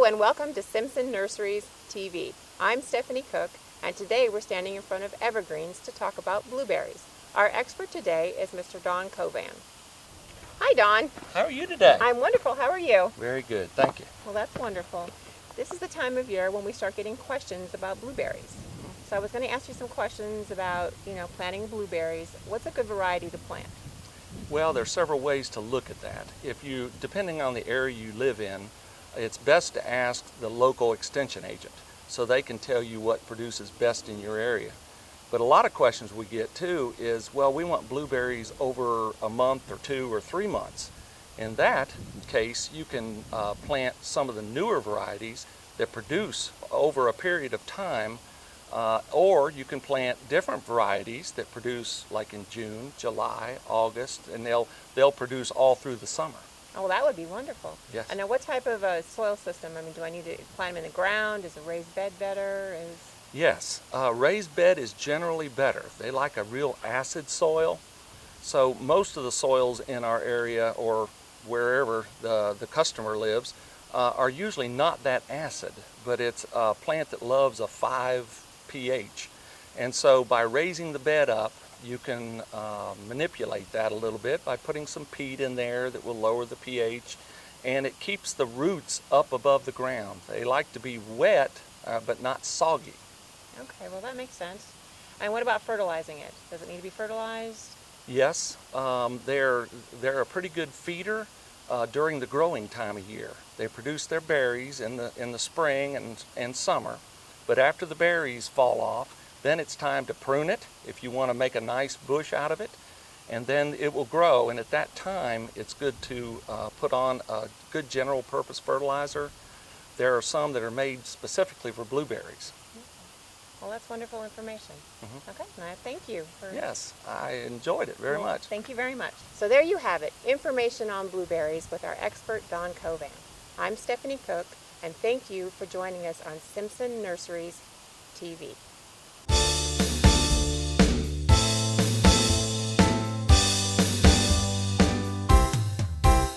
and welcome to Simpson Nurseries TV. I'm Stephanie Cook, and today we're standing in front of evergreens to talk about blueberries. Our expert today is Mr. Don Covan. Hi, Don. How are you today? I'm wonderful. How are you? Very good, thank you. Well, that's wonderful. This is the time of year when we start getting questions about blueberries. So I was going to ask you some questions about, planting blueberries. What's a good variety to plant? Well, there are several ways to look at that. Depending on the area you live in, it's best to ask the local extension agent so they can tell you what produces best in your area. But a lot of questions we get too is, well, we want blueberries over a month or 2 or 3 months. In that case, you can plant some of the newer varieties that produce over a period of time, or you can plant different varieties that produce like in June, July, August, and they'll produce all through the summer. Oh, that would be wonderful. Yes. And now what type of soil system? Do I need to plant them in the ground? Is a raised bed better? Yes, raised bed is generally better. They like a real acid soil. So most of the soils in our area or wherever the customer lives are usually not that acid, but it's a plant that loves a 5 pH. And so by raising the bed up, you can manipulate that a little bit by putting some peat in there that will lower the pH, and it keeps the roots up above the ground. They like to be wet, but not soggy. Okay, well that makes sense. And what about fertilizing it? Does it need to be fertilized? Yes, they're a pretty good feeder during the growing time of year. They produce their berries in the spring and summer, but after the berries fall off, then it's time to prune it if you want to make a nice bush out of it, and then it will grow, and at that time it's good to put on a good general purpose fertilizer. There are some that are made specifically for blueberries. Well, that's wonderful information. Okay, and I thank you. Yes, I enjoyed it very much. Thank you very much. So there you have it, information on blueberries with our expert Don Covan. I'm Stephanie Cook, and thank you for joining us on Simpson Nurseries TV.